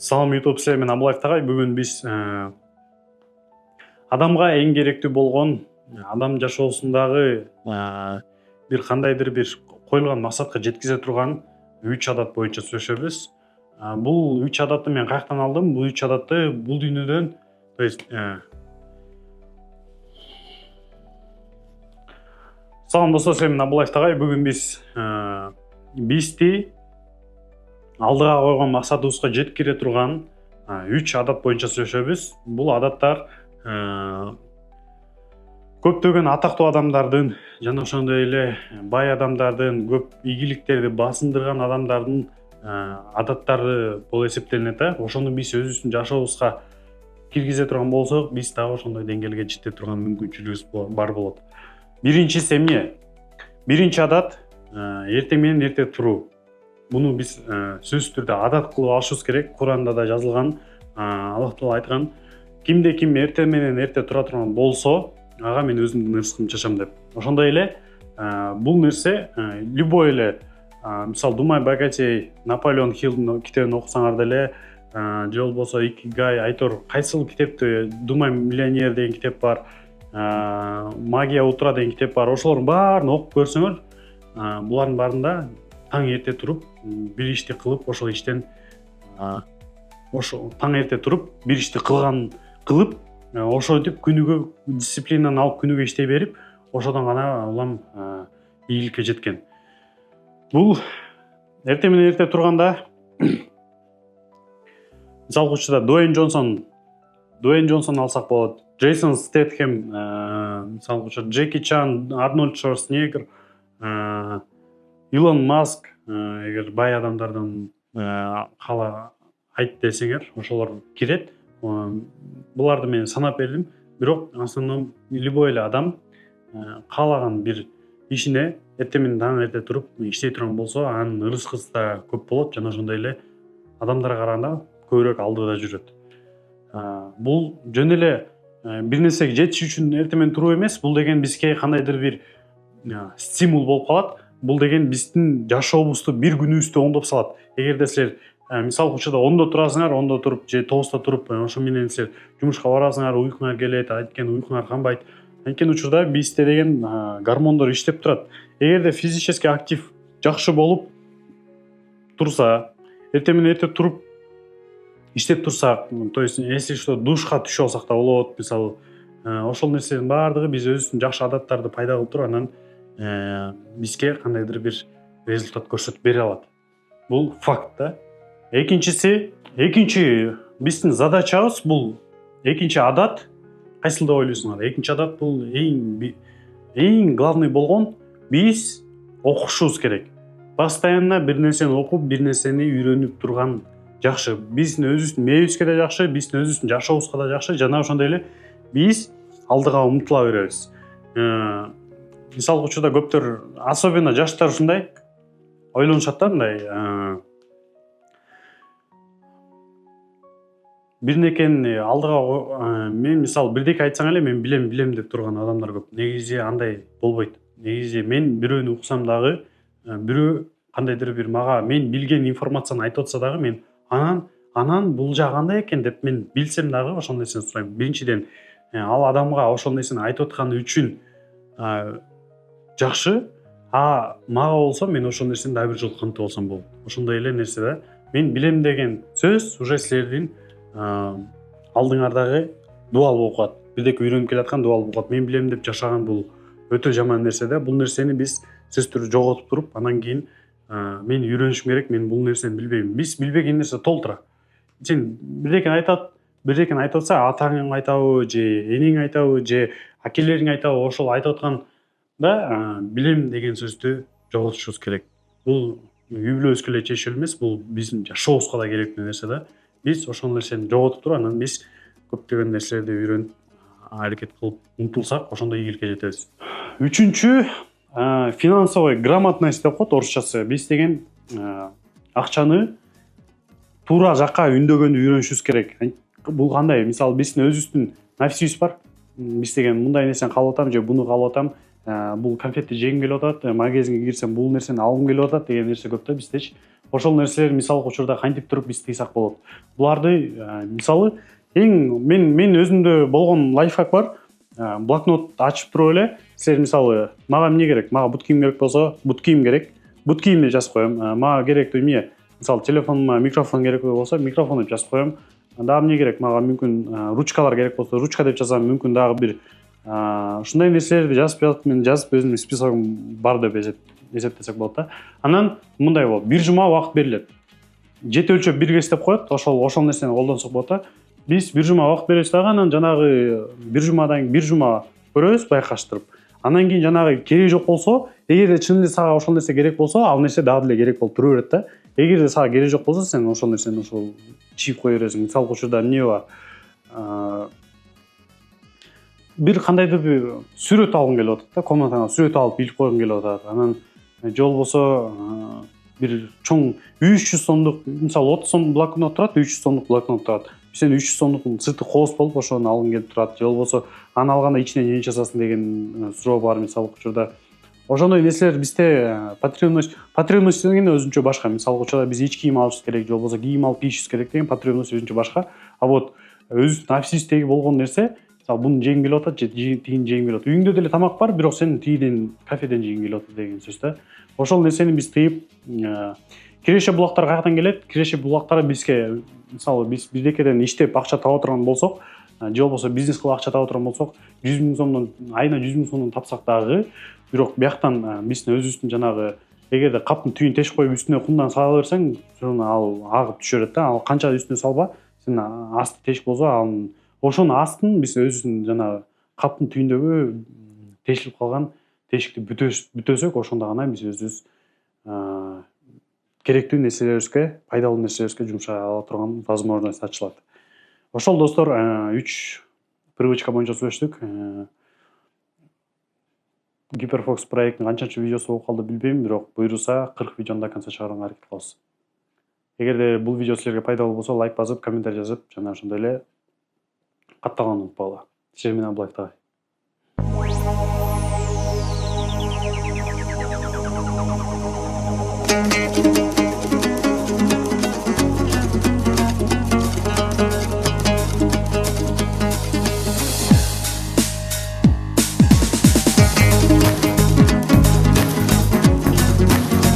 Салам YouTube силер мен Абылаев тагай. Бүгүн биз адамга эң керектүү болгон адам жашоосундагы бир кандайдыр бир коюлган максатка жеткизе турган 3 адат боюнча сүйлөшөбүз. Бул 3 адатты мен каяктан алдым? Бул 3 адатты бул дүйнөдөн, то есть Салам достор, силер менен Абылаев тагай. Бүгүн биз бизди алдыга койгон максатыбызга жеткире турган 3 адат боюнча сүйлөшөбүз. Бул адаттар көптөгөн атактуу адамдардын жана ошондой эле бай адамдардын, көп ийгиликтерди басындырган адамдардын адаттары болуп эсептелинет. Ошону биз өзүбүздүн жашообузга киргизе турган болсок, биз дагы ошондой деңгээлге жете турган мүмкүнчүлүгүбүз бар болот. Биринчиси эмне? Биринчи адат эртең менен эрте туруу. Буну биз сөзсүз түрдө адат кылып алышыбыз керек. Куранда да жазылган, Аллах Таала айткан, кимде ким эртең менен эрте тура турган болсо, ага мен өзүмдүн ырыскымды чачам деп. Ошондой эле бул нерсе любой эле, мисалы Думай богатей, Наполеон Хиллдин китебин окусаңар деле, же болбосо Икигай, Айтор кайсыл китепти, Думай миллионер деген китеп бар, Магия утра деген китеп бар. Ошолордун баарын окуп көрсөңөр, булардын баарында таң эрте туруп, бир ишти кылып, ошол иштен таң эрте туруп, бир ишти кылып, ошентип күнүгө дисциплинаны алып күнүгө иштей берип, ошодон гана улам ийгиликке жеткен. Бул эртең менен эрте турганда мисалы учурда Дуэйн Джонсон алсак болот, Джейсон Стэтхэм, мисалы учурда Джеки Чан, Арнольд Шварценеггер, Илон Маск, эгер бай адамдардын кала айт десеңер, ошолор кирет. Буларды мен санап бердим. Бирок основном любой эле адам каалаган бир ишине эртең менен таң эрте туруп иштей турган болсо, анын ырыскысы да көп болот жана ошондой эле адамдарга караганда көбүрөөк алдыда жүрөт. Бул жөн эле бир нерсеге жетиш үчүн эртең менен туруу эмес. Бул деген бизге кандайдыр бир стимул болуп калат. Бул деген биздин жашообузду, бир күнүбүздү оңдоп салат. Эгерде силер мисалы учурда 10-до турасыңар, 10-до туруп же 9-да туруп, ошо менен силер жумушка барасыңар, уйкуңар келет, анткени уйкуңар канбайт. Анткени учурда бизде деген гормондор иштеп турат. Эгерде физически актив жакшы болуп турса, эртең менен эрте туруп иштеп турсак, то есть если что душка түшүп алсак да болот, мисалы, ошол нерсенин баардыгы биз өзүбүздүн жакшы адаттарды пайда кылып туруп, анан бизге кандайдыр бир результат көрсөтүп бере алат. Бул факт да. Экинчи биздин задачабыз бул экинчи адат. Кайсыл деп ойлойсуңар? Экинчи адат бул эң главный болгон, биз окушубуз керек. Постоянно бир нерсени окуп, бир нерсени үйрөнүп турган жакшы. Биздин өзүбүздүн мээбизге да жакшы, биздин өзүбүздүн жашообузга да жакшы, жана ошондой эле биз алдыга умтула беребиз. Мисалы учурда көптөр, особенно жаштар ушундай ойлонушат да, мындай бирнекени алдыга мен мисалы бирдеке айтсаң эле мен билем деп турган адамдар көп. Негизи андай болбойт. Негизи мен бирөөнү уксам дагы, бирөө кандайдыр бир мага мен билген информацияны айтып атса дагы, мен анан бул жагы кандай экен деп мен билсем дагы ошол нерсени сурайм. Биринчиден, ал адамга ошол нерсени айтып атканы үчүн жакшы, мага болсо мен ошол нерсени дагы бир жолу кантып алсам болот. Ошондой эле нерсе да. Мен билем деген сөз уже силердин алдыңардагы дуал болуп калат. Бирдеке үйрөнүп келаткан дуал болуп калат. Мен билем деп жашаган бул өтө жаман нерсе да. Бул нерсени биз сөзсүз түрдө жоготуп туруп, анан кийин мен үйрөнүшүм керек, мен бул нерсени билбейм. Биз билбеген нерсе толтура. Сен бирдекени айтып атса, атаң айтабы, же энең айтабы, же акелериң айтабы, ошол айтып атканда билем деген сөздү жоготушубуз керек. Бул үй бүлөбүзгө эле чечилүү эмес, бул биздин жашообузга да керектүү нерсе да. Биз ошол нерсени жоготуп туруп, анан биз көптөгөн нерселерди үйрөнүп, аракет кылып умтулсак, ошондой ийгиликке жетебиз. Үчүнчү, финансовый грамотность деп коет орусчасы. Биз деген акчаны туура жакка үндөгөндү үйрөнүшүбүз керек. Бул кандай? Мисалы биздин өзүбүздүн нафсибиз бар. Биз деген мындай нерсени каалап атам же буну каалап атам. Бул конфетти жегим келип атат, магазинге кирсем бул нерсени алгым келип атат деген нерсе көп да биздечи. ошол нерселер мисалдык учурда кантип туруп биз тыйсак болот. Буларды мисалы мен өзүмдө болгон лайфхак бар. Блокнот ачып туруп эле силер мисалы мага эмне керек? Мага бут кийим керек болсо, бут кийим керек. Бут кийимди жазып коем. Мага керектүү эмне? Мисалы телефонума микрофон керек болсо, микрофон деп жазып коем. Дагы эмне керек? Мага мүмкүн ручкалар керек болсо, ручка деп жазам. Мүмкүн дагы бир ушундай нерселерди жазып мен жазып өзүмдүн списогум бар деп эсептесек болот да. Анан мындай болот. Бир жума убакыт берилет. Жет өлчөп биргес деп коет. Ошол нерсени колдонсок болот да. Биз бир жума убакыт беребиз дагы, анан жанагы бир жума көрөбүз байкаштырып. Анан кийин жанагы кереги жок болсо, эгерде чын эле сага ошол нерсе керек болсо, ал нерсе дагы деле керек болуп тура берет да. Эгерде сага кереги жок болсо, сен ошол нерсени ошол чийип кое бересиң. Мисалга учурда эмне бар? Бир кандайдыр бир сүрөт алгың келип атат да, комнатаңа сүрөт алып илип койгуң келип атат. Анан же болбосо бир чоң 300 сомдук, мисалы 30 сом блокнот турат, 300 сомдук блокнот турат. Сен 300 сомдуктун сырты кооз болуп ошону алгың келип турат. Же болбосо аны алганда ичинен эмне жасасын деген суроо бар мисалдык учурда. Ошондой нерселер бизде потребность деген өзүнчө башка. Мисалга учурда биз ич кийим алышыбыз керек, же болбосо кийим алып кийишибиз керек деген потребность өзүнчө башка. А вот өзүбүздүн офисибиздеги болгон нерсе, мисалы буну жегиң келип атат, же тигини жегиң келип атат. Үйүңдө деле тамак бар, бирок сен тигиден кафеден жегиң келип атат деген сөз да. Ошол нерсени биз тыйып, киреше булактар каяктан келет? Киреше булактар бизге, мисалы биз бирдекеден иштеп акча таба турган болсок, же болбосо бизнес кылып акча таба турган болсок, 100 000 сомдон айына 100 000 сомдон тапсак дагы, бирок бияктан биздин өзүбүздүн жанагы эгерде каптын түйүн тешип коюп үстүнө кумдан сала берсең, ал агып түшө берет да. Ал канча үстүнө салба, сен асты тешик болсо, анын ошонун астын биз өзүбүздүн жанагы каптын түйүндөгү тешилип калган тешикти бүтөсөк, ошондо гана биз өзүбүз керектүү нерселерибизге, пайдалуу нерселерибизге жумшай ала турган возможность ачылат. Ошол достор, 3 привычка боюнча сүйлөштүк. Гиперфокс проекттин канчанчы видеосу болуп калды билбейм, бирок буйруса 40 видеону до конца чыгарууга аракет кылабыз. Эгерде бул видео силерге пайдалуу болсо, лайк басып, комментарий жазып, жана ошондой эле катталганды унутпагыла. Силер менен Абылаев Тагай.